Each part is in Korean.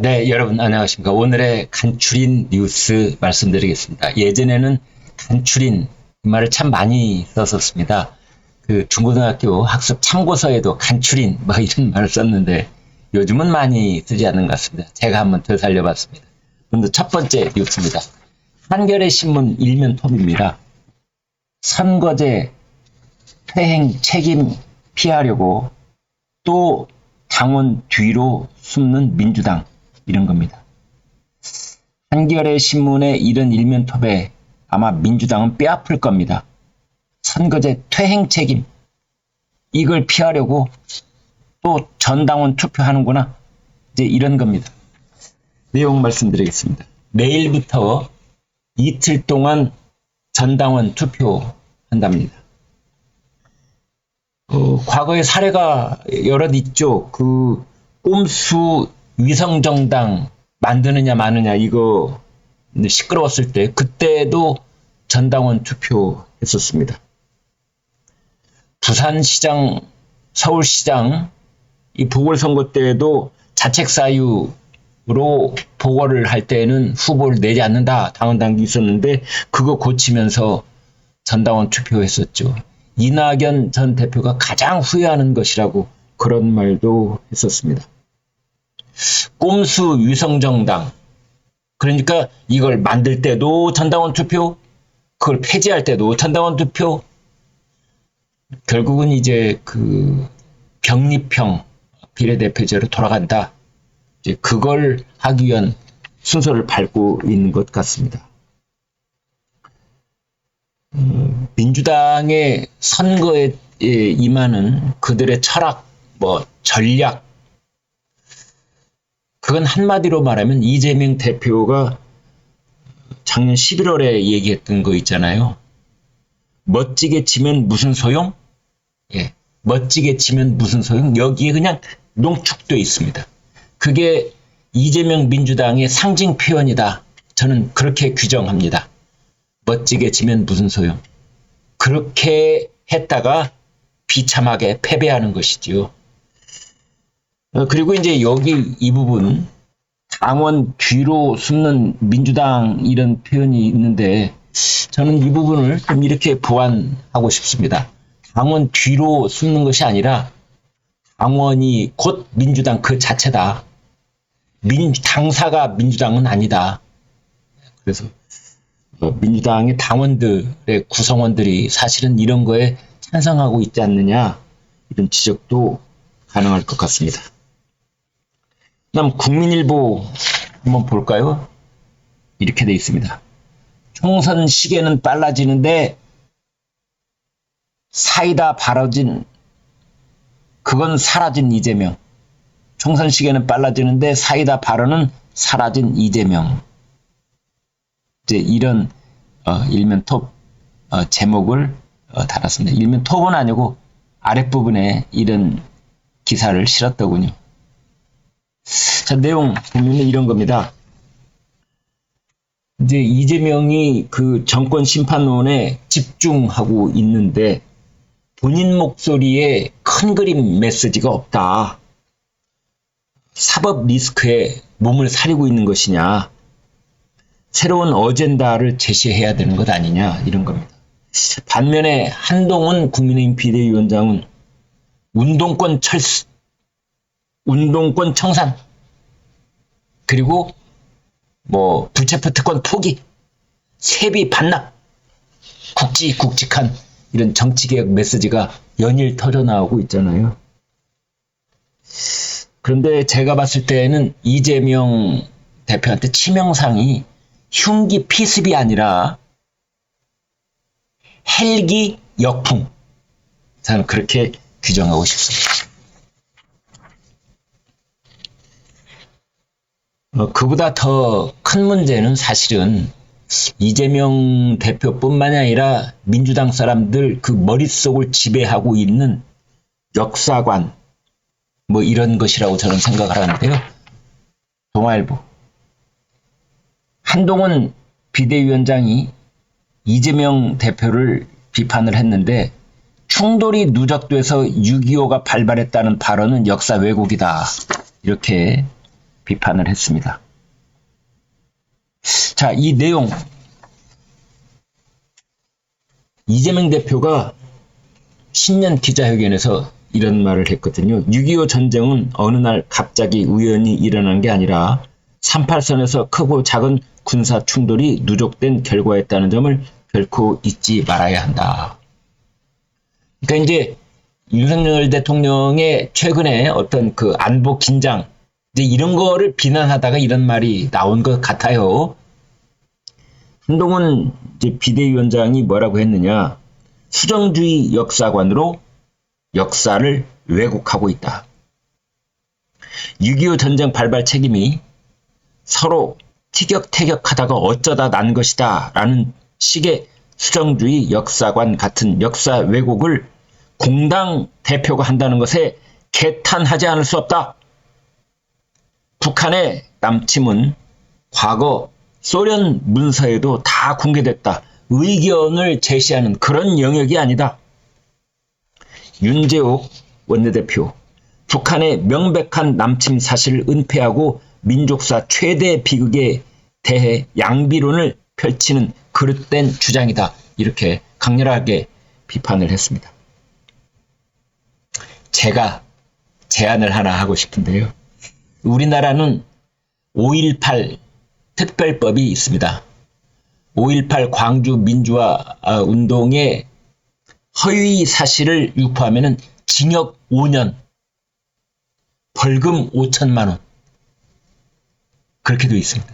네, 여러분 안녕하십니까. 오늘의 간추린 뉴스 말씀드리겠습니다. 예전에는 간추린 이 말을 참 많이 썼었습니다. 그 중고등학교 학습 참고서에도 간추린 이런 말을 썼는데 요즘은 많이 쓰지 않는 것 같습니다. 제가 한번 되살려봤습니다. 먼저 첫 번째 뉴스입니다. 한겨레 신문 일면 톱입니다. 선거제 퇴행 책임 피하려고 또 당원 뒤로 숨는 민주당, 이런 겁니다. 한겨레 신문의 이런 일면 톱에 아마 민주당은 뼈아플 겁니다. 선거제 퇴행 책임, 이걸 피하려고 또 전당원 투표하는구나, 이제 이런 겁니다. 내용 말씀드리겠습니다. 내일부터 이틀 동안 전당원 투표한답니다. 과거에 사례가 여럿 있죠. 그 꼼수 위성정당 만드느냐 마느냐 이거 시끄러웠을 때 그때도 전당원 투표했었습니다. 부산시장, 서울시장 이 보궐선거 때에도 자책 사유로 보궐을 할 때는 후보를 내지 않는다 당원 당규 있었는데 그거 고치면서 전당원 투표했었죠. 이낙연 전 대표가 가장 후회하는 것이라고 그런 말도 했었습니다. 꼼수 위성정당, 그러니까 이걸 만들 때도 전당원 투표, 그걸 폐지할 때도 전당원 투표, 결국은 이제 그 병립형 비례대표제로 돌아간다. 이제 그걸 하기 위한 순서를 밟고 있는 것 같습니다. 민주당의 선거에 임하는 그들의 철학, 전략, 그건 한마디로 말하면 이재명 대표가 작년 11월에 얘기했던 거 있잖아요. 멋지게 지면 무슨 소용? 멋지게 지면 무슨 소용? 여기에 그냥 농축되어 있습니다. 그게 이재명 민주당의 상징 표현이다. 저는 그렇게 규정합니다. 멋지게 지면 무슨 소용? 그렇게 했다가 비참하게 패배하는 것이지요. 그리고 이제 여기 이 부분 당원 뒤로 숨는 민주당 이런 표현이 있는데 저는 이 부분을 좀 이렇게 보완하고 싶습니다. 당원 뒤로 숨는 것이 아니라 당원이 곧 민주당 그 자체다. 당사가 민주당은 아니다. 그래서 민주당의 당원들의 구성원들이 사실은 이런 거에 찬성하고 있지 않느냐 이런 지적도 가능할 것 같습니다. 그다음 국민일보 한번 볼까요? 이렇게 돼 있습니다. 총선 시계는 빨라지는데 사이다 바라진 그건 사라진 이재명. 총선 시계는 빨라지는데 사이다 발언은 사라진 이재명. 이제 이런 일면 톱 제목을 달았습니다. 일면 톱은 아니고 아랫부분에 이런 기사를 실었더군요. 자, 내용 보면 이런 겁니다. 이제 이재명이 그 정권 심판론에 집중하고 있는데 본인 목소리에 큰 그림 메시지가 없다. 사법 리스크에 몸을 사리고 있는 것이냐. 새로운 어젠다를 제시해야 되는 것 아니냐 이런 겁니다. 반면에 한동훈 국민의힘 비대위원장은 운동권 청산 그리고 불체포 특권 포기, 세비 반납, 굵직굵직한 이런 정치개혁 메시지가 연일 터져나오고 있잖아요. 그런데 제가 봤을 때는 이재명 대표한테 치명상이 흉기 피습이 아니라 헬기 역풍. 저는 그렇게 규정하고 싶습니다. 그보다 더 큰 문제는 사실은 이재명 대표뿐만이 아니라 민주당 사람들 그 머릿속을 지배하고 있는 역사관 이런 것이라고 저는 생각을 하는데요. 동아일보. 한동훈 비대위원장이 이재명 대표를 비판을 했는데 충돌이 누적돼서 6.25가 발발했다는 발언은 역사 왜곡이다. 이렇게 비판을 했습니다. 자, 이 내용 이재명 대표가 신년 기자회견에서 이런 말을 했거든요. 6.25 전쟁은 어느 날 갑자기 우연히 일어난 게 아니라 38선에서 크고 작은 군사 충돌이 누적된 결과였다는 점을 결코 잊지 말아야 한다. 그러니까 이제 윤석열 대통령의 최근에 어떤 그 안보 긴장, 이제 이런 거를 비난하다가 이런 말이 나온 것 같아요. 한동훈 이제 비대위원장이 뭐라고 했느냐. 수정주의 역사관으로 역사를 왜곡하고 있다. 6.25 전쟁 발발 책임이 서로 티격태격하다가 어쩌다 난 것이다 라는 식의 수정주의 역사관 같은 역사 왜곡을 공당 대표가 한다는 것에 개탄하지 않을 수 없다. 북한의 남침은 과거 소련 문서에도 다 공개됐다. 의견을 제시하는 그런 영역이 아니다. 윤재욱 원내대표, 북한의 명백한 남침 사실을 은폐하고 민족사 최대 비극에 대해 양비론을 펼치는 그릇된 주장이다. 이렇게 강렬하게 비판을 했습니다. 제가 제안을 하나 하고 싶은데요. 우리나라는 5.18 특별법이 있습니다. 5.18 광주 민주화 운동의 허위 사실을 유포하면 징역 5년, 벌금 5천만 원. 그렇게 되어 있습니다.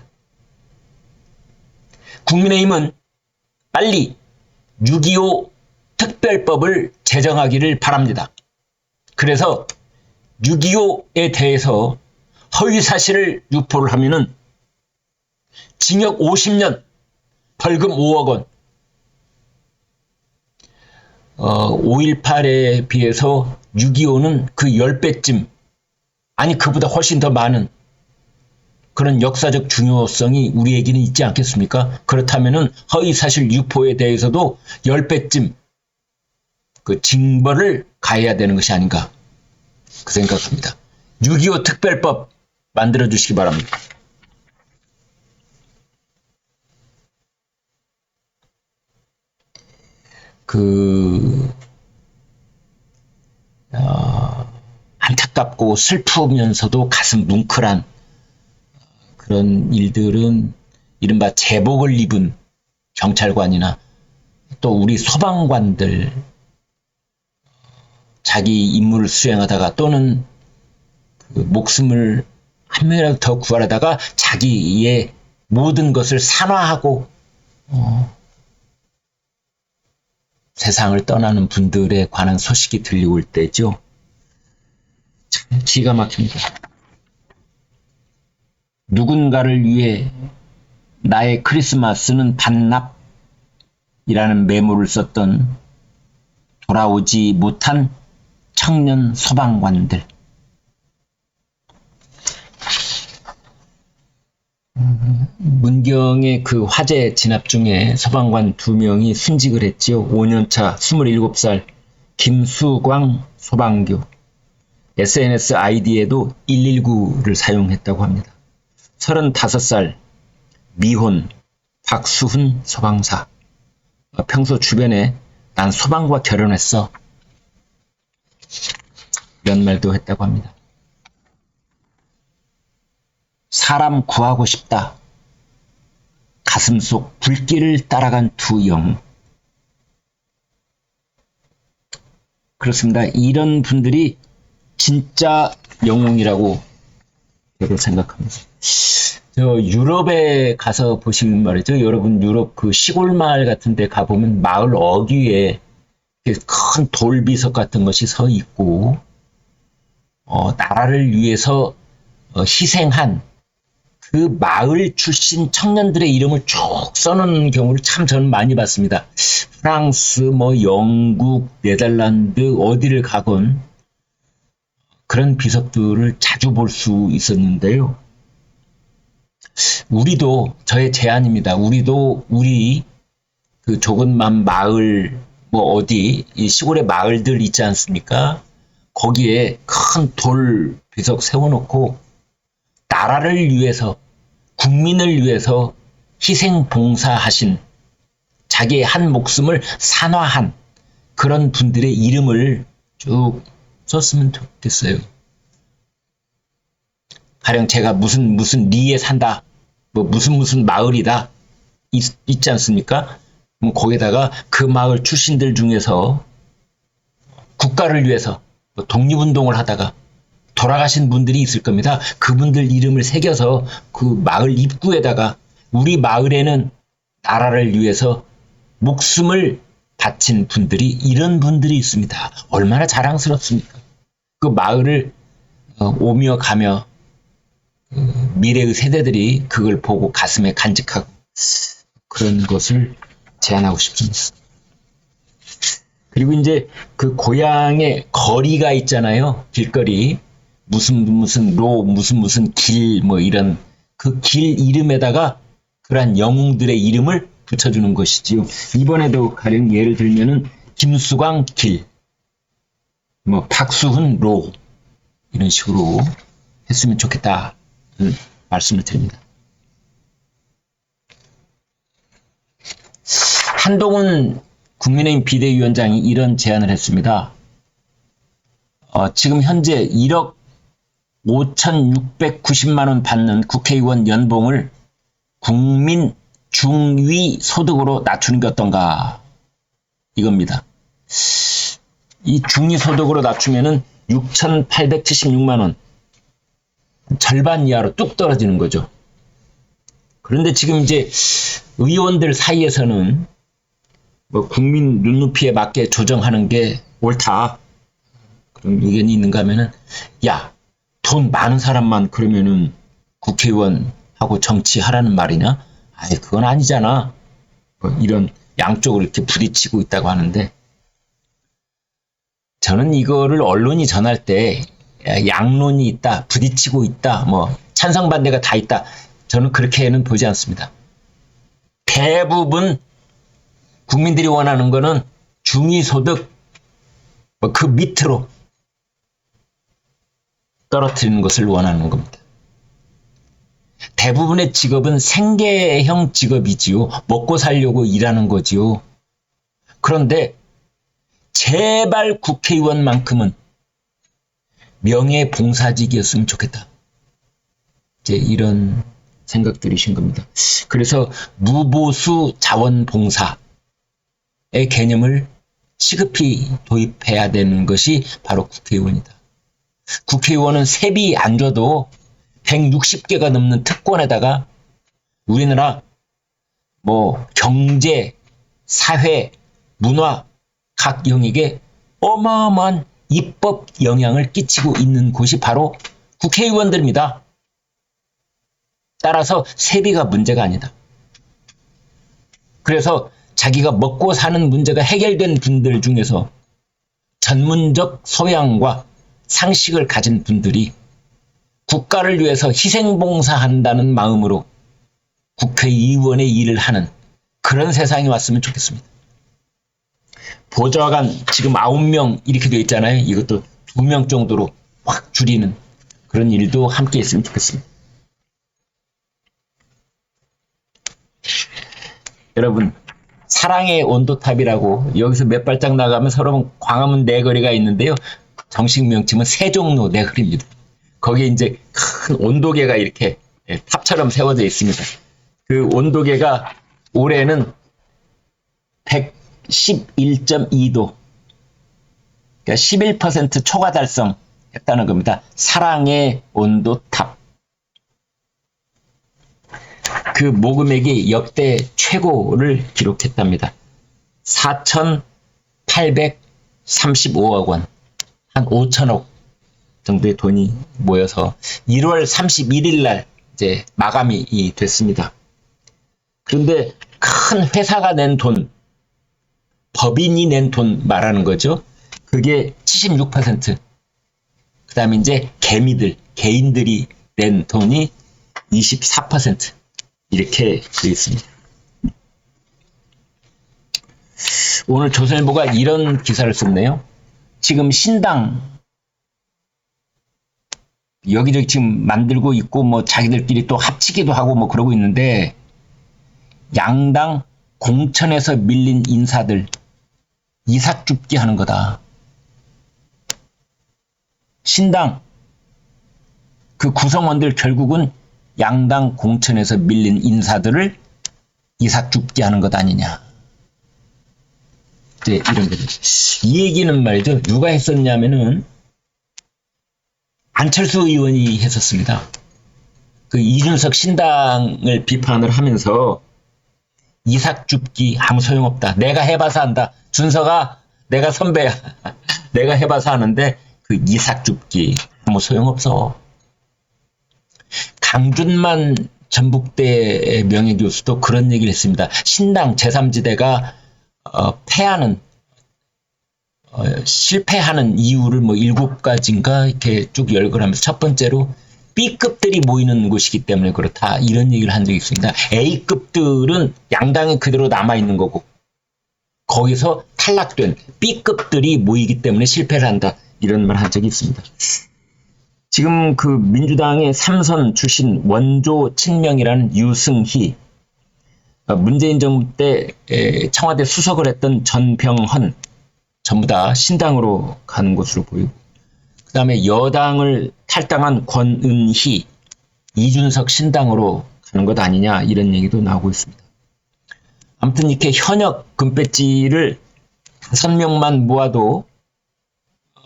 국민의힘은 빨리 6.25 특별법을 제정하기를 바랍니다. 그래서 6.25에 대해서 허위 사실을 유포를 하면은 징역 50년, 벌금 5억 원. 5.18에 비해서 6.25는 그 10배쯤, 아니 그보다 훨씬 더 많은 그런 역사적 중요성이 우리에게는 있지 않겠습니까? 그렇다면은 허위사실 유포에 대해서도 10배쯤 그 징벌을 가해야 되는 것이 아닌가 그 생각합니다. 6.25 특별법 만들어 주시기 바랍니다. 안타깝고 슬프면서도 가슴 뭉클한 그런 일들은 이른바 제복을 입은 경찰관이나 또 우리 소방관들 자기 임무를 수행하다가 또는 그 목숨을 한 명이라도 더 구하려다가 자기의 모든 것을 산화하고 세상을 떠나는 분들에 관한 소식이 들려올 때죠. 참 기가 막힙니다. 누군가를 위해 나의 크리스마스는 반납이라는 메모를 썼던 돌아오지 못한 청년 소방관들. 문경의 그 화재 진압 중에 소방관 2명이 순직을 했지요. 5년차 27살 김수광 소방교. SNS 아이디에도 119를 사용했다고 합니다. 35살 미혼 박수훈 소방사. 평소 주변에 난 소방과 결혼했어. 이런 말도 했다고 합니다. 사람 구하고 싶다. 가슴 속 불길을 따라간 두 영웅. 그렇습니다. 이런 분들이 진짜 영웅이라고 저도 생각합니다. 저 유럽에 가서 보시면 말이죠. 여러분 유럽 그 시골 마을 같은 데 가보면 마을 어귀에 큰 돌비석 같은 것이 서 있고 나라를 위해서 희생한 그 마을 출신 청년들의 이름을 쭉 써놓는 경우를 참 저는 많이 봤습니다. 프랑스, 영국, 네덜란드 어디를 가건 그런 비석들을 자주 볼 수 있었는데요. 우리도 저의 제안입니다. 우리도 우리 그 조그만 마을 어디 이 시골의 마을들 있지 않습니까? 거기에 큰 돌 비석 세워놓고 나라를 위해서, 국민을 위해서 희생 봉사하신, 자기의 한 목숨을 산화한 그런 분들의 이름을 쭉 썼으면 좋겠어요. 가령 제가 무슨 리에 산다, 뭐 무슨 마을이다 있지 않습니까? 그럼 거기다가 그 마을 출신들 중에서 국가를 위해서 독립운동을 하다가 돌아가신 분들이 있을 겁니다. 그분들 이름을 새겨서 그 마을 입구에다가 우리 마을에는 나라를 위해서 목숨을 바친 분들이, 이런 분들이 있습니다. 얼마나 자랑스럽습니까? 그 마을을 오며 가며 미래의 세대들이 그걸 보고 가슴에 간직하고, 그런 것을 제안하고 싶습니다. 그리고 이제 그 고향의 거리가 있잖아요. 길거리. 무슨 로, 무슨 길, 뭐 이런 그 길 이름에다가 그러한 영웅들의 이름을 붙여주는 것이지요. 이번에도 가령 예를 들면은 김수광 길, 뭐 박수훈 로, 이런 식으로 했으면 좋겠다 말씀을 드립니다. 한동훈 국민의힘 비대위원장이 이런 제안을 했습니다. 지금 현재 1억 5,690만 원 받는 국회의원 연봉을 국민 중위 소득으로 낮추는 게 어떤가, 이겁니다. 이 중위 소득으로 낮추면은 6,876만 원, 절반 이하로 뚝 떨어지는 거죠. 그런데 지금 이제 의원들 사이에서는 뭐 국민 눈높이에 맞게 조정하는 게 옳다, 그런 의견이 있는가 하면은, 야, 돈 많은 사람만 그러면은 국회의원하고 정치하라는 말이냐? 아이, 그건 아니잖아. 뭐 이런 양쪽을 이렇게 부딪히고 있다고 하는데, 저는 이거를 언론이 전할 때 양론이 있다, 부딪히고 있다, 뭐 찬성 반대가 다 있다, 저는 그렇게는 보지 않습니다. 대부분 국민들이 원하는 거는 중위소득 그 밑으로 떨어뜨리는 것을 원하는 겁니다. 대부분의 직업은 생계형 직업이지요. 먹고 살려고 일하는 거지요. 그런데 제발 국회의원만큼은 명예봉사직이었으면 좋겠다, 이제 이런 생각들이신 겁니다. 그래서 무보수 자원봉사의 개념을 시급히 도입해야 되는 것이 바로 국회의원이다. 국회의원은 세비 안 줘도 160개가 넘는 특권에다가 우리나라 뭐 경제, 사회, 문화 각 영역에 어마어마한 입법 영향을 끼치고 있는 곳이 바로 국회의원들입니다. 따라서 세비가 문제가 아니다. 그래서 자기가 먹고 사는 문제가 해결된 분들 중에서 전문적 소양과 상식을 가진 분들이 국가를 위해서 희생봉사한다는 마음으로 국회의원의 일을 하는 그런 세상이 왔으면 좋겠습니다. 보좌관 지금 9명 이렇게 되어 있잖아요. 이것도 2명 정도로 확 줄이는 그런 일도 함께 했으면 좋겠습니다. 여러분, 사랑의 온도탑이라고 여기서 몇 발짝 나가면 서러운 광화문 내거리가 있는데요. 정식 명칭은 세종로 내거리입니다. 거기에 이제 큰 온도계가 이렇게 탑처럼 세워져 있습니다. 그 온도계가 올해는 111.2도, 그러니까 11% 초과 달성했다는 겁니다. 사랑의 온도탑. 그 모금액이 역대 최고를 기록했답니다. 4,835억 원, 한 5천억 정도의 돈이 모여서 1월 31일 날 이제 마감이 됐습니다. 그런데 큰 회사가 낸 돈, 법인이 낸 돈 말하는 거죠. 그게 76%. 그 다음에 이제 개인들이 낸 돈이 24%. 이렇게 되어 있습니다. 오늘 조선일보가 이런 기사를 썼네요. 지금 신당 여기저기 지금 만들고 있고 뭐 자기들끼리 또 합치기도 하고 뭐 그러고 있는데 양당 공천에서 밀린 인사들 이삭줍기 하는 거다. 신당 그 구성원들 결국은 양당 공천에서 밀린 인사들을 이삭줍기 하는 것 아니냐. 이제 이런 거죠. 이 얘기는 말이죠. 누가 했었냐면은 안철수 의원이 했었습니다. 그 이준석 신당을 비판을 하면서 이삭줍기 아무 소용없다. 내가 해봐서 한다. 준석아, 내가 선배야. 내가 해봐서 하는데 그 이삭줍기 아무 소용없어. 강준만 전북대 명예교수도 그런 얘기를 했습니다. 신당 제3지대가 실패하는 이유를 뭐 7가지인가 이렇게 쭉 열거를 하면서 첫 번째로 B급들이 모이는 곳이기 때문에 그렇다. 이런 얘기를 한 적이 있습니다. A급들은 양당이 그대로 남아있는 거고 거기서 탈락된 B급들이 모이기 때문에 실패를 한다. 이런 말 한 적이 있습니다. 지금 그 민주당의 3선 출신 원조 친명이라는 유승희, 문재인 정부 때 청와대 수석을 했던 전병헌 전부 다 신당으로 가는 것으로 보이고, 그 다음에 여당을 탈당한 권은희, 이준석 신당으로 가는 것 아니냐 이런 얘기도 나오고 있습니다. 아무튼 이렇게 현역 금배지를 5명만 모아도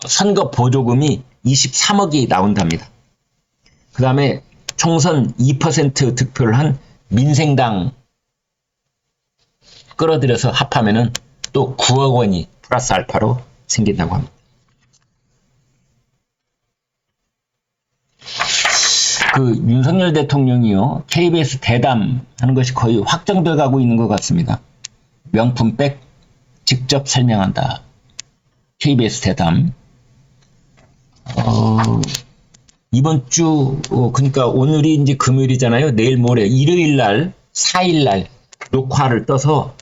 선거 보조금이 23억이 나온답니다. 그 다음에 총선 2% 득표를 한 민생당 끌어들여서 합하면은 또 9억 원이 플러스 알파로 생긴다고 합니다. 그 윤석열 대통령이요, KBS 대담 하는 것이 거의 확정돼 가고 있는 것 같습니다. 명품백 직접 설명한다. KBS 대담. 이번 주, 그러니까 오늘이 이제 금요일이잖아요. 내일 모레, 일요일 날, 4일 날 녹화를 떠서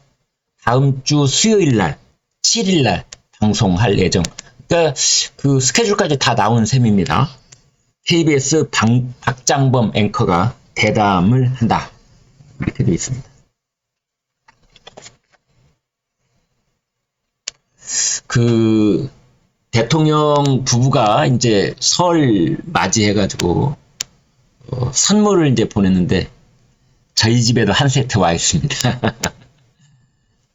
다음 주 수요일 날, 7일 날 방송할 예정. 그러니까 그 스케줄까지 다 나온 셈입니다. KBS 박장범 앵커가 대담을 한다. 이렇게 되어 있습니다. 그 대통령 부부가 이제 설 맞이해가지고 선물을 이제 보냈는데 저희 집에도 한 세트 와 있습니다.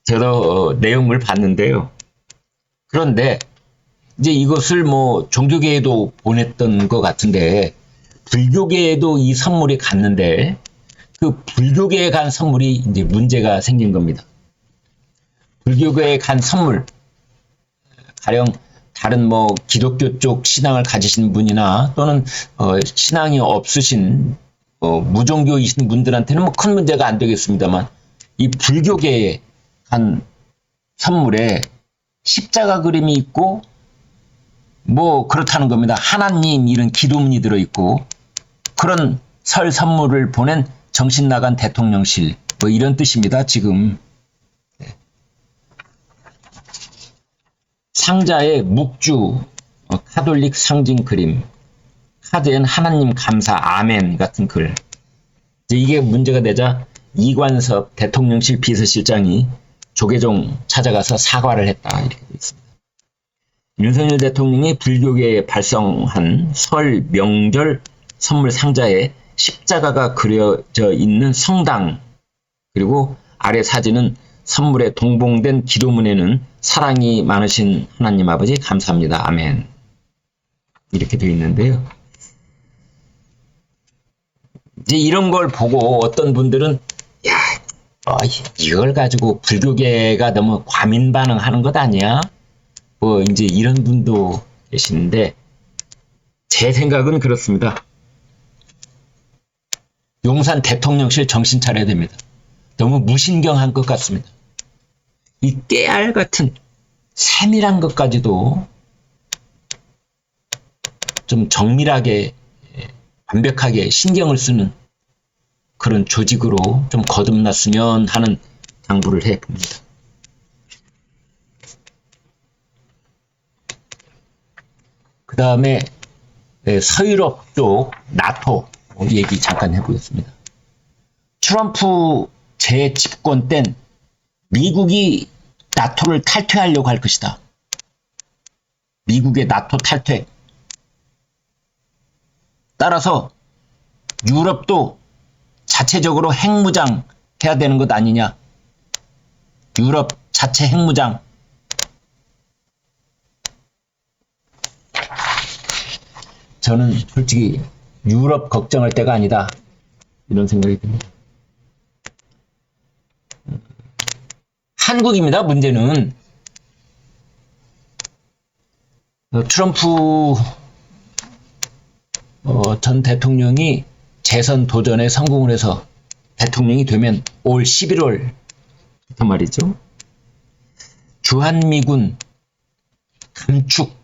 저도 내용물 봤는데요. 그런데 이제 이것을 뭐 종교계에도 보냈던 것 같은데 불교계에도 이 선물이 갔는데 그 불교계에 간 선물이 이제 문제가 생긴 겁니다. 불교계에 간 선물, 가령 다른 뭐 기독교 쪽 신앙을 가지신 분이나 또는 신앙이 없으신 무종교이신 분들한테는 뭐 큰 문제가 안 되겠습니다만 이 불교계에 간 선물에 십자가 그림이 있고 뭐 그렇다는 겁니다. 하나님 이런 기도문이 들어있고 그런 설 선물을 보낸 정신 나간 대통령실 뭐 이런 뜻입니다. 지금 상자에 묵주 카톨릭 상징 그림, 카드엔 하나님 감사 아멘 같은 글. 이게 문제가 되자 이관섭 대통령실 비서실장이 조계종 찾아가서 사과를 했다. 이렇게 되어 있습니다. 윤석열 대통령이 불교계에 발송한 설 명절 선물 상자에 십자가가 그려져 있는 성당, 그리고 아래 사진은 선물에 동봉된 기도문에는 사랑이 많으신 하나님 아버지 감사합니다. 아멘. 이렇게 되어 있는데요. 이제 이런 걸 보고 어떤 분들은 이걸 가지고 불교계가 너무 과민 반응하는 것 아니야? 뭐 이제 이런 분도 계시는데 제 생각은 그렇습니다. 용산 대통령실 정신 차려야 됩니다. 너무 무신경한 것 같습니다. 이 깨알 같은 세밀한 것까지도 좀 정밀하게 완벽하게 신경을 쓰는 그런 조직으로 좀 거듭났으면 하는 당부를 해봅니다. 그 다음에 서유럽 쪽 나토 얘기 잠깐 해보겠습니다. 트럼프 재집권 땐 미국이 나토를 탈퇴하려고 할 것이다. 미국의 나토 탈퇴. 따라서 유럽도 자체적으로 핵무장 해야 되는 것 아니냐. 유럽 자체 핵무장. 저는 솔직히 유럽 걱정할 때가 아니다. 이런 생각이 듭니다. 한국입니다. 문제는 트럼프 전 대통령이 재선 도전에 성공을 해서 대통령이 되면 올 11월부터 말이죠. 주한미군 감축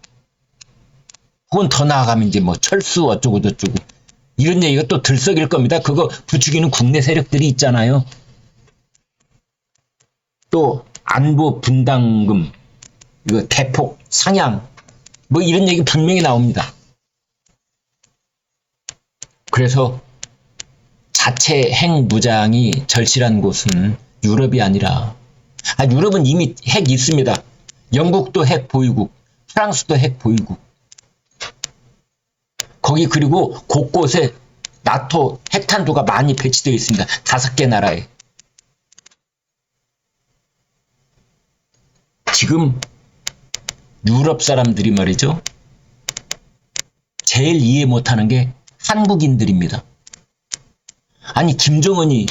혹은 더 나아가면 이제 뭐 철수 어쩌고 저쩌고 이런 얘기가 또 들썩일 겁니다. 그거 부추기는 국내 세력들이 있잖아요. 또 안보 분담금, 이거 대폭 상향, 뭐 이런 얘기 분명히 나옵니다. 그래서 자체 핵 무장이 절실한 곳은 유럽이 아니라, 유럽은 이미 핵 있습니다. 영국도 핵 보유국, 프랑스도 핵 보유국. 거기 그리고 곳곳에 나토 핵탄두가 많이 배치되어 있습니다. 5개 나라에. 지금 유럽 사람들이 말이죠. 제일 이해 못하는 게 한국인들입니다. 아니 김정은이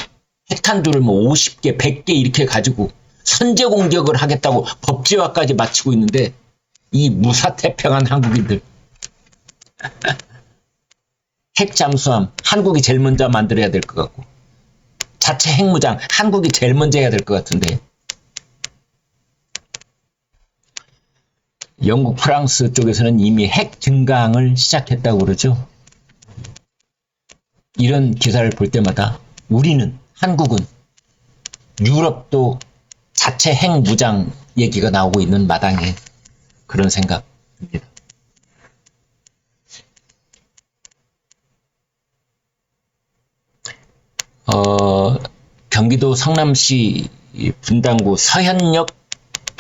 핵탄두를 뭐 50개, 100개 이렇게 가지고 선제 공격을 하겠다고 법제화까지 마치고 있는데 이 무사태평한 한국인들. 핵 잠수함 한국이 제일 먼저 만들어야 될 것 같고 자체 핵무장 한국이 제일 먼저 해야 될 것 같은데 영국, 프랑스 쪽에서는 이미 핵 증강을 시작했다고 그러죠. 이런 기사를 볼 때마다 우리는, 한국은, 유럽도 자체 핵 무장 얘기가 나오고 있는 마당에 그런 생각입니다. 경기도 성남시 분당구 서현역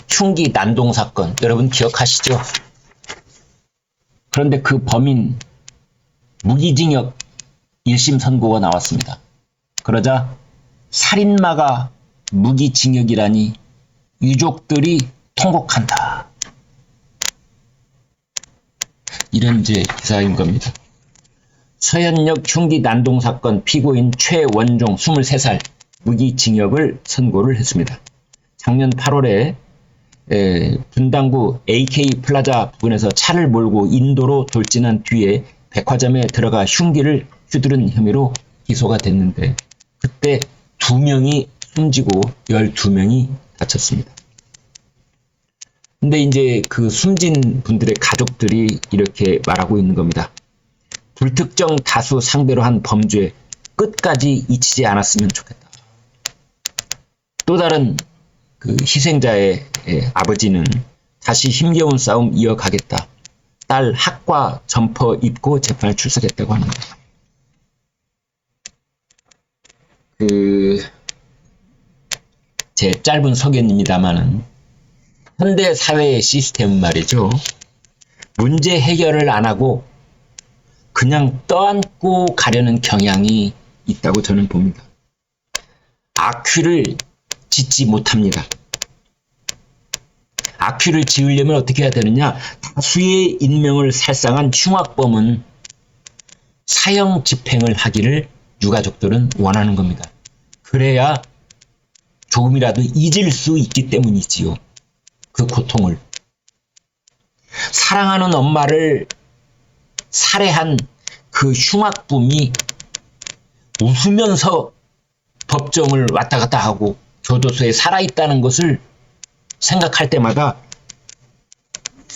흉기 난동 사건 여러분 기억하시죠? 그런데 그 범인 무기징역 1심 선고가 나왔습니다. 그러자 살인마가 무기징역이라니 유족들이 통곡한다. 이런 이제 기사인 겁니다. 서현역 흉기 난동 사건 피고인 최원종 23살 무기징역을 선고를 했습니다. 작년 8월에 분당구 AK 플라자 부근에서 차를 몰고 인도로 돌진한 뒤에 백화점에 들어가 흉기를 휘두른 혐의로 기소가 됐는데 그때 2명이 숨지고 12명이 다쳤습니다. 근데 이제 그 숨진 분들의 가족들이 이렇게 말하고 있는 겁니다. 불특정 다수 상대로 한 범죄 끝까지 잊히지 않았으면 좋겠다. 또 다른 그 희생자의 아버지는 다시 힘겨운 싸움 이어가겠다. 딸 학과 점퍼 입고 재판에 출석했다고 합니다. 제 짧은 소견입니다만은 현대 사회의 시스템은 말이죠. 문제 해결을 안 하고 그냥 떠안고 가려는 경향이 있다고 저는 봅니다. 악귀를 짓지 못합니다. 악귀를 지으려면 어떻게 해야 되느냐? 다수의 인명을 살상한 흉악범은 사형 집행을 하기를 유가족들은 원하는 겁니다. 그래야 조금이라도 잊을 수 있기 때문이지요. 그 고통을. 사랑하는 엄마를 살해한 그 흉악범이 웃으면서 법정을 왔다 갔다 하고 교도소에 살아있다는 것을 생각할 때마다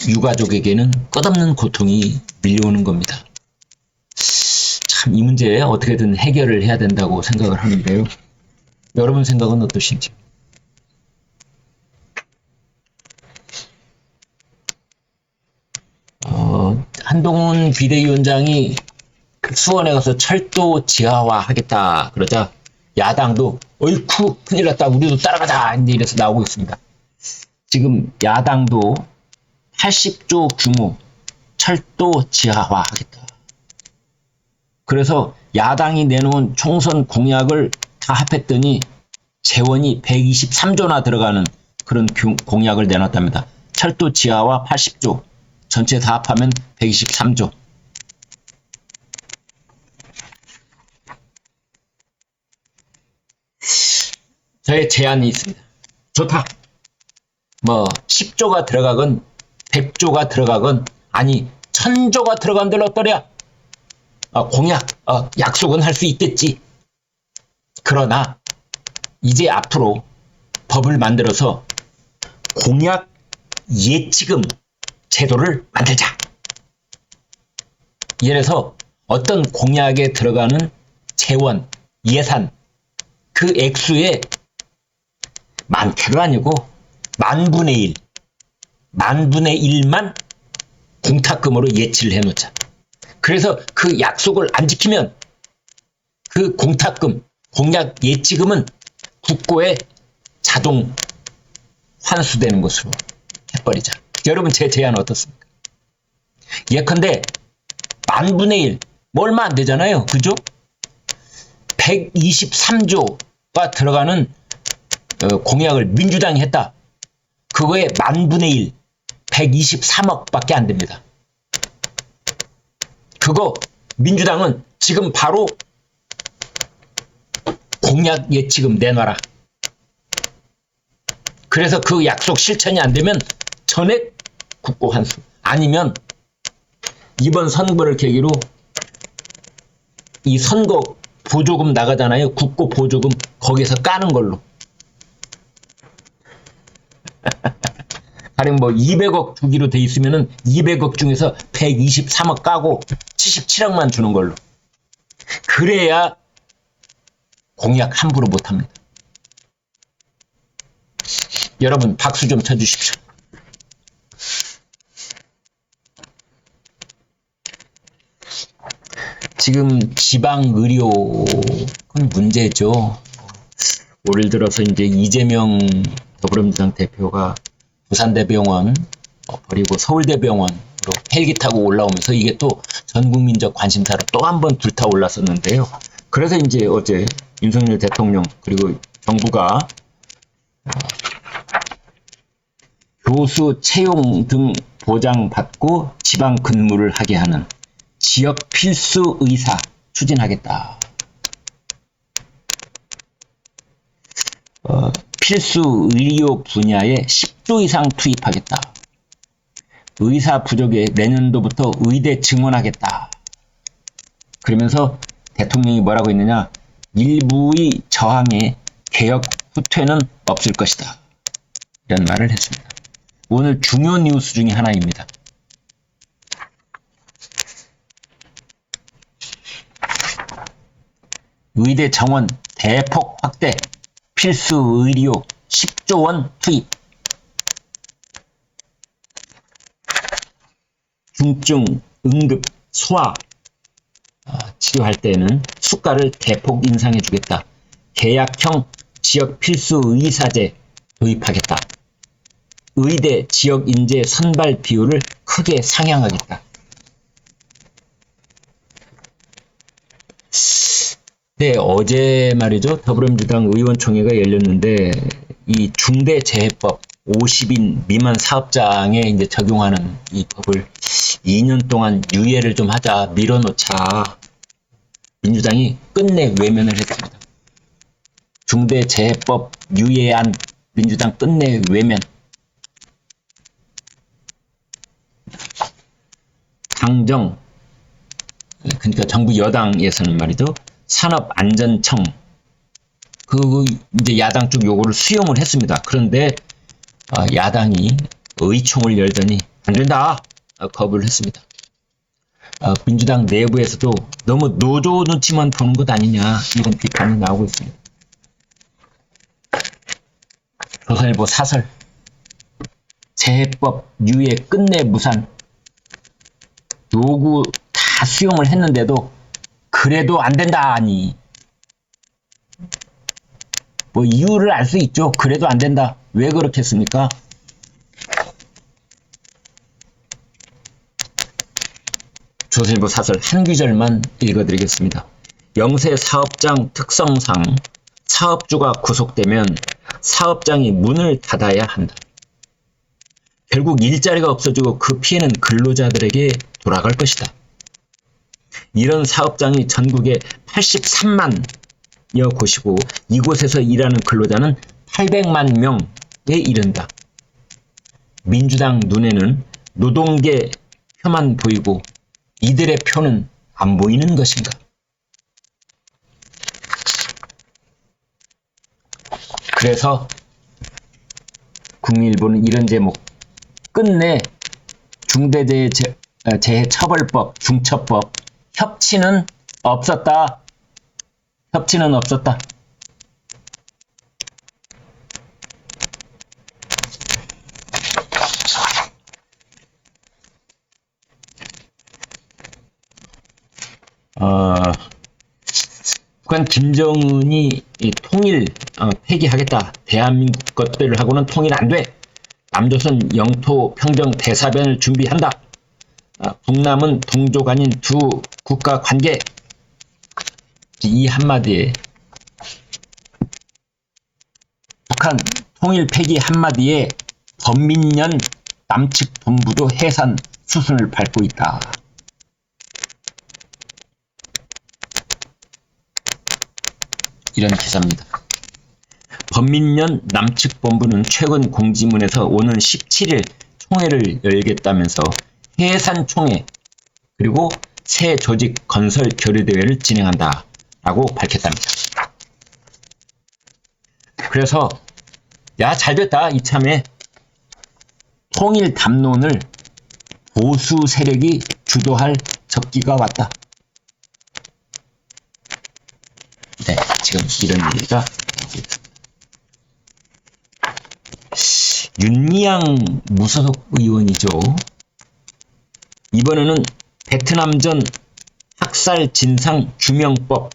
유가족에게는 끝없는 고통이 밀려오는 겁니다. 참 이 문제에 어떻게든 해결을 해야 된다고 생각을 하는데요. 여러분 생각은 어떠신지? 한동훈 이낙연 비대위원장이 수원에 가서 철도 지하화 하겠다 그러자 야당도 어이쿠 큰일 났다 우리도 따라가자 이제 이래서 나오고 있습니다. 지금 야당도 80조 규모 철도 지하화 하겠다. 그래서 야당이 내놓은 총선 공약을 다 합했더니 재원이 123조나 들어가는 그런 공약을 내놨답니다. 철도 지하화 80조, 전체 다 합하면 123조. 저의 제안이 있습니다. 좋다. 뭐 10조가 들어가건 100조가 들어가건 아니 1000조가 들어간들 어떠랴. 공약, 약속은 할 수 있겠지. 그러나 이제 앞으로 법을 만들어서 공약 예치금 제도를 만들자. 예를 들어서 어떤 공약에 들어가는 재원, 예산, 그 액수의 많게도 아니고 만분의 1만 공탁금으로 예치를 해놓자. 그래서 그 약속을 안 지키면 그 공탁금, 공약 예치금은 국고에 자동 환수되는 것으로 해버리자. 여러분 제 제안 어떻습니까? 예컨대 만분의 1, 뭐 얼마 안 되잖아요. 그죠? 123조가 들어가는 공약을 민주당이 했다. 그거에 만분의 1, 123억밖에 안 됩니다. 그거 민주당은 지금 바로 공약 예치금 내놔라. 그래서 그 약속 실천이 안 되면 전액 국고 환수. 아니면 이번 선거를 계기로 이 선거 보조금 나가잖아요. 국고 보조금 거기서 까는 걸로. 가령 뭐 200억 주기로 돼 있으면은 200억 중에서 123억 까고 77억만 주는 걸로. 그래야 공약 함부로 못 합니다. 여러분 박수 좀 쳐주십시오. 지금 지방 의료는 문제죠. 올 들어서 이제 이재명 더불어민주당 대표가 부산대병원 그리고 서울대병원으로 헬기 타고 올라오면서 이게 또 전국민적 관심사로 또 한 번 불타올랐었는데요. 그래서 이제 어제 윤석열 대통령 그리고 정부가 교수 채용 등 보장받고 지방 근무를 하게 하는 지역 필수 의사 추진하겠다. 필수 의료 분야에 10조 이상 투입하겠다. 의사 부족에 내년도부터 의대 증원하겠다. 그러면서 대통령이 뭐라고 했느냐. 일부의 저항에 개혁 후퇴는 없을 것이다. 이런 말을 했습니다. 오늘 중요 뉴스 중에 하나입니다. 의대 정원 대폭 확대, 필수 의료 10조 원 투입. 중증, 응급, 소아 치료할 때는 수가를 대폭 인상해 주겠다. 계약형 지역 필수 의사제 도입하겠다. 의대 지역 인재 선발 비율을 크게 상향하겠다. 네, 어제 말이죠. 더불어민주당 의원총회가 열렸는데 이 중대재해법 50인 미만 사업장에 이제 적용하는 이 법을 2년 동안 유예를 좀 하자, 밀어놓자. 민주당이 끝내 외면을 했습니다. 중대재해법 유예안 민주당 끝내 외면. 당정, 그러니까 정부 여당에서는 말이죠. 산업안전청, 이제 야당 쪽 요구를 수용을 했습니다. 그런데 야당이 의총을 열더니 안 된다. 거부를 했습니다. 민주당 내부에서도 너무 노조 눈치만 보는 것 아니냐 이런 비판이 나오고 있습니다. 조선일보 사설 재해법 유예 끝내 무산. 요구 다 수용을 했는데도 그래도 안 된다 하니 뭐 이유를 알 수 있죠. 그래도 안 된다. 왜 그렇겠습니까? 조선일보 사설 한 구절만 읽어드리겠습니다. 영세 사업장 특성상 사업주가 구속되면 사업장이 문을 닫아야 한다. 결국 일자리가 없어지고 그 피해는 근로자들에게 돌아갈 것이다. 이런 사업장이 전국에 83만여 곳이고 이곳에서 일하는 근로자는 800만 명에 이른다. 민주당 눈에는 노동계 표만 보이고 이들의 표는 안 보이는 것인가? 그래서 국민일보는 이런 제목, 끝내 중대재해처벌법, 중처법, 협치는 없었다. 협치는 없었다. 북한 김정은이 통일 폐기하겠다. 대한민국 것들하고는 통일 안 돼. 남조선 영토 평정 대사변을 준비한다. 북남은 동족 아닌 두 국가 관계. 이 한마디에 북한 통일 폐기 한마디에 범민련 남측 본부도 해산 수순을 밟고 있다. 이런 기사입니다. 범민련 남측 본부는 최근 공지문에서 오는 17일 총회를 열겠다면서 해산 총회 그리고 새 조직 건설 교류대회를 진행한다 라고 밝혔답니다. 그래서 야 잘됐다 이참에 통일 담론을 보수 세력이 주도할 적기가 왔다. 네, 지금 이런 얘기가 나오고 있습니다. 윤미향 무소속 의원이죠. 이번에는 베트남전 학살 진상 규명법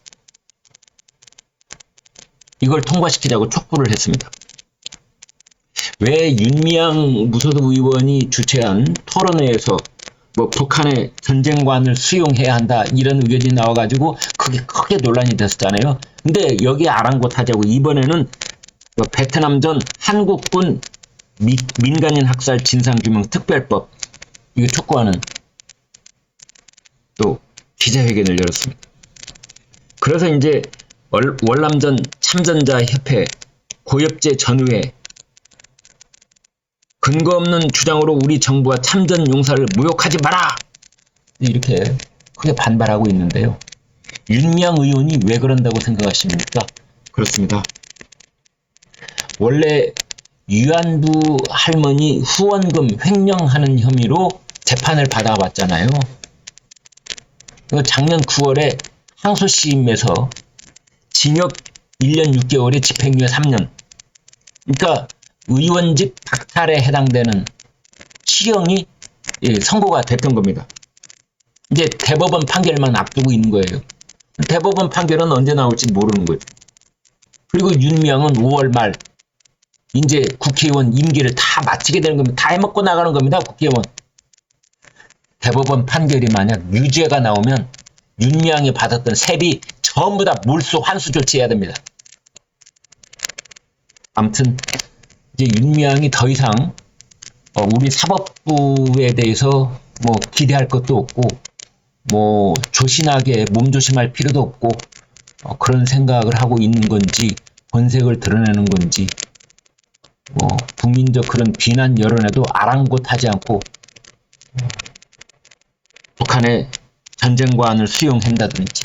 이걸 통과시키자고 촉구를 했습니다. 왜 윤미향 무소속 의원이 주최한 토론회에서 뭐 북한의 전쟁관을 수용해야 한다 이런 의견이 나와가지고 그게 크게 논란이 됐었잖아요. 근데 여기 아랑곳하자고 이번에는 베트남전 한국군 민간인 학살 진상규명 특별법 이거 촉구하는 또 기자회견을 열었습니다. 그래서 이제 월남전 참전자 협회 고엽제 전후회 근거 없는 주장으로 우리 정부가 참전 용사를 모욕하지 마라! 이렇게 크게 반발하고 있는데요. 윤미향 의원이 왜 그런다고 생각하십니까? 그렇습니다. 원래 위안부 할머니 후원금 횡령하는 혐의로 재판을 받아왔잖아요. 작년 9월에 항소심에서 징역 1년 6개월에 집행유예 3년. 그러니까 의원직 박탈에 해당되는 실형이 선고가 됐던 겁니다. 이제 대법원 판결만 앞두고 있는 거예요. 대법원 판결은 언제 나올지 모르는 거예요. 그리고 윤미향은 5월 말 이제 국회의원 임기를 다 마치게 되는 겁니다. 다 해먹고 나가는 겁니다. 국회의원. 대법원 판결이 만약 유죄가 나오면 윤미향이 받았던 세비 전부 다 몰수 환수 조치해야 됩니다. 아무튼 이제 윤미향이 더 이상 우리 사법부에 대해서 뭐 기대할 것도 없고 뭐 조신하게 몸조심할 필요도 없고 그런 생각을 하고 있는 건지 본색을 드러내는 건지 뭐 국민적 그런 비난 여론에도 아랑곳하지 않고 북한의 전쟁관을 수용한다든지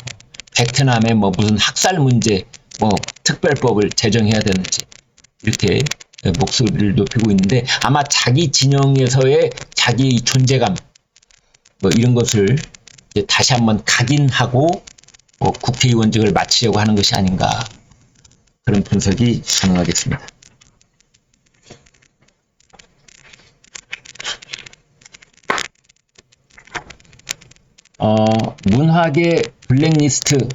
베트남의 뭐 무슨 학살 문제 뭐 특별법을 제정해야 되는지 이렇게 목소리를 높이고 있는데 아마 자기 진영에서의 자기 존재감 뭐 이런 것을 이제 다시 한번 각인하고 국회의원직을 마치려고 하는 것이 아닌가 그런 분석이 가능하겠습니다. 문학의 블랙리스트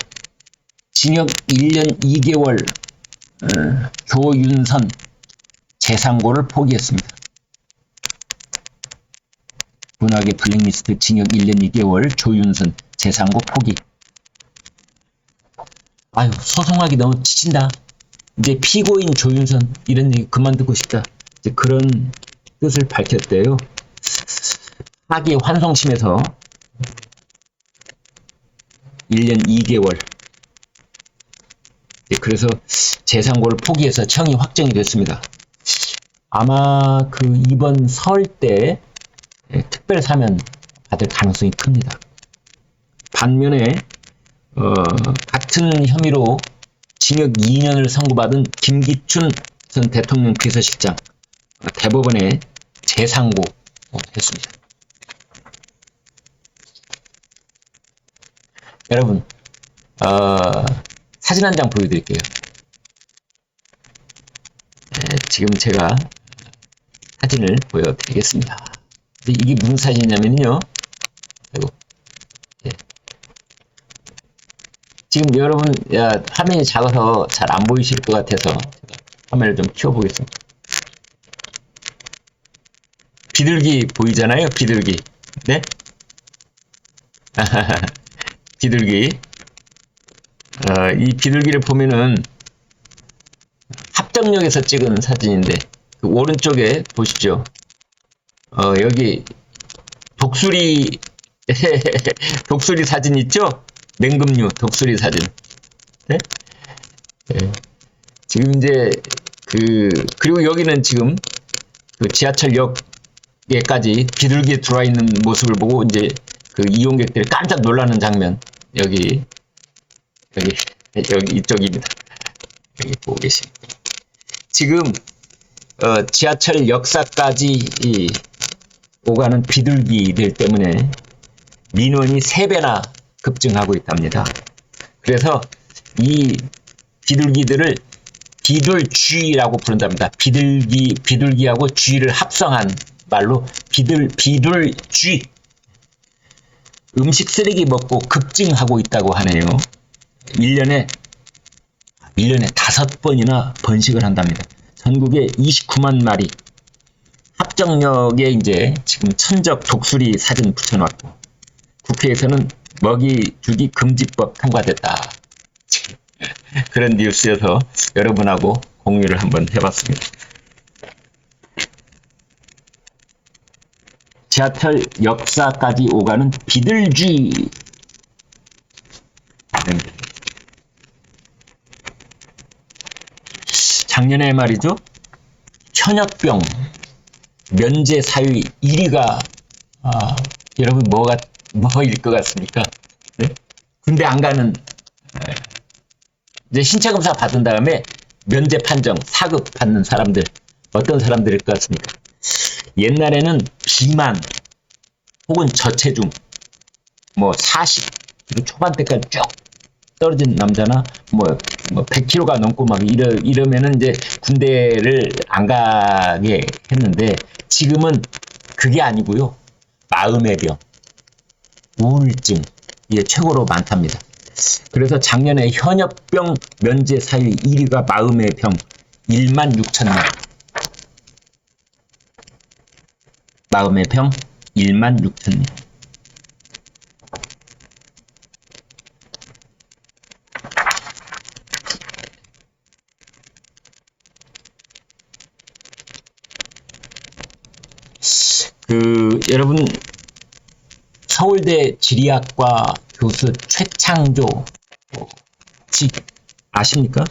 징역 1년 2개월 조윤선 재상고를 포기했습니다. 문학의 블랙리스트 징역 1년 2개월 조윤선 재상고 포기. 아유, 소송하기 너무 지친다. 이제 피고인 조윤선 이런 얘기 그만 듣고 싶다. 이제 그런 뜻을 밝혔대요. 하기 환송심에서 1년 2개월. 그래서 재상고를 포기해서 청이 확정이 됐습니다. 아마 그 이번 설 때 특별 사면 받을 가능성이 큽니다. 반면에 같은 혐의로 징역 2년을 선고받은 김기춘 전 대통령 비서실장 대법원에 재상고했습니다. 여러분, 사진 한 장 보여드릴게요. 지금 제가 사진을 보여드리겠습니다. 이게 무슨 사진이냐면요. 지금 여러분, 화면이 작아서 잘 안 보이실 것 같아서 제가 화면을 좀 키워보겠습니다. 비둘기 보이잖아요, 비둘기. 네? 비둘기. 이 비둘기를 보면은 합정역에서 찍은 사진인데, 그 오른쪽에 보십시오. 여기 독수리, 독수리 사진 있죠? 냉금류 독수리 사진. 네? 네. 지금 이제 그리고 여기는 지금 그 지하철역에까지 비둘기 들어와 있는 모습을 보고 이제 그 이용객들이 깜짝 놀라는 장면. 여기 이쪽입니다. 여기 보고 계십니다. 지금 지하철 역사까지 오가는 비둘기들 때문에 민원이 3배나 급증하고 있답니다. 그래서 이 비둘기들을 비둘쥐라고 부른답니다. 비둘기하고 쥐를 합성한 말로 비둘쥐. 음식 쓰레기 먹고 급증하고 있다고 하네요. 1년에 5번이나 번식을 한답니다. 전국에 29만 마리. 합정역에 이제 지금 천적 독수리 사진 붙여놨고, 국회에서는 먹이 주기 금지법 통과됐다. 그런 뉴스여서 여러분하고 공유를 한번 해봤습니다. 지하철 역사까지 오가는 비둘쥐. 작년에 말이죠, 현역병 면제 사유 1위가 여러분 뭐일 것 같습니까? 네? 군대 안 가는, 이제 신체 검사 받은 다음에 면제 판정 4급 받는 사람들, 어떤 사람들일 것 같습니까? 옛날에는 비만 혹은 저체중, 40kg 초반대까지 쭉 떨어진 남자나 100kg가 넘고 막 이러면은 이제 군대를 안 가게 했는데, 지금은 그게 아니고요. 마음의 병, 우울증, 이게 최고로 많답니다. 그래서 작년에 현역병 면제 사유 1위가 마음의 병 16,000명. 마음의 병 16,000명. 여러분, 서울대 지리학과 교수 최창조 씨 아십니까?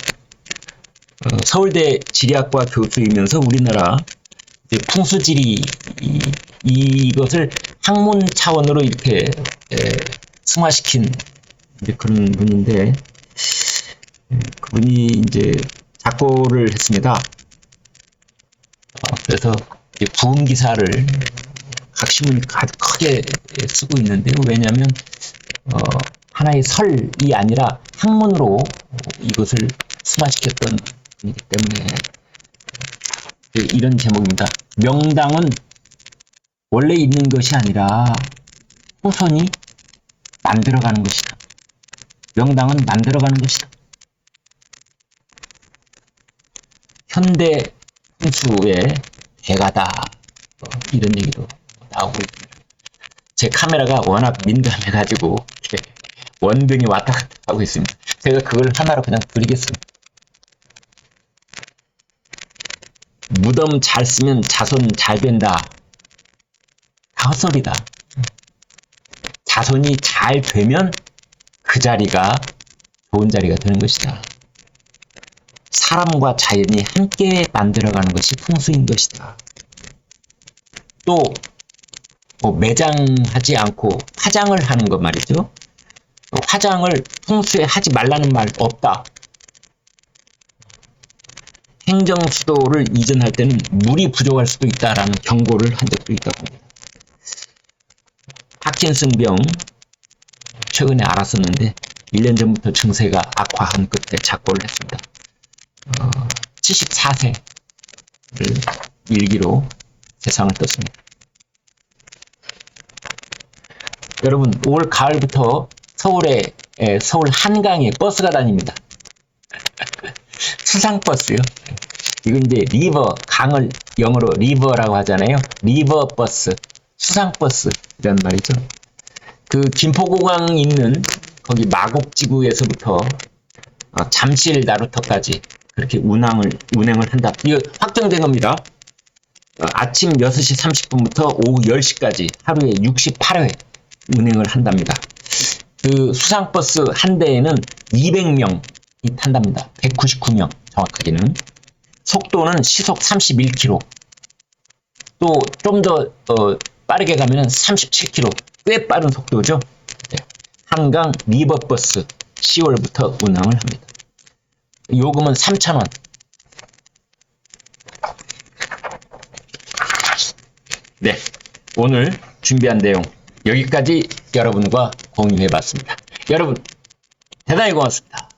서울대 지리학과 교수이면서 우리나라 풍수지리 이것을 학문 차원으로 이렇게 승화시킨 이제 그런 분인데, 그분이 이제 작고를 했습니다. 그래서 부음 기사를 각 신문이 크게 쓰고 있는데요. 왜냐하면 하나의 설이 아니라 학문으로 이것을 승화시켰던 분이기 때문에 이런 제목입니다. 명당은 원래 있는 것이 아니라 후손이 만들어가는 것이다. 명당은 만들어가는 것이다. 현대 훈수의 대가다. 이런 얘기도 나오고 있습니다. 제 카메라가 워낙 민감해가지고 원등이 왔다 갔다 하고 있습니다. 제가 그걸 하나로 그냥 드리겠습니다. 무덤 잘 쓰면 자손 잘 된다. 다 헛소리다. 자손이 잘 되면 그 자리가 좋은 자리가 되는 것이다. 사람과 자연이 함께 만들어가는 것이 풍수인 것이다. 또 매장하지 않고 화장을 하는 것 말이죠. 화장을 풍수에 하지 말라는 말 없다. 행정수도를 이전할 때는 물이 부족할 수도 있다라는 경고를 한 적도 있다고 합니다. 파킨슨병 최근에 알았었는데 1년 전부터 증세가 악화한 끝에 작고를 했습니다. 74세를 일기로 세상을 떴습니다. 여러분, 올 가을부터 서울 한강에 버스가 다닙니다. 수상버스요. 이건 이제 리버, 강을 영어로 리버라고 하잖아요. 리버버스, 수상버스 이런 말이죠. 그 김포공항 있는 거기 마곡지구에서부터 잠실 나루터까지 그렇게 운행을 한다. 이거 확정된 겁니다. 아침 6시 30분부터 오후 10시까지 하루에 68회 운행을 한답니다. 그 수상버스 한 대에는 200명이 탄답니다. 199명 정확하게는. 속도는 시속 31km. 또 좀 더 빠르게 가면은 37km. 꽤 빠른 속도죠. 네. 한강 리버버스 10월부터 운항을 합니다. 요금은 3,000원. 네, 오늘 준비한 내용 여기까지 여러분과 공유해 봤습니다. 여러분 대단히 고맙습니다.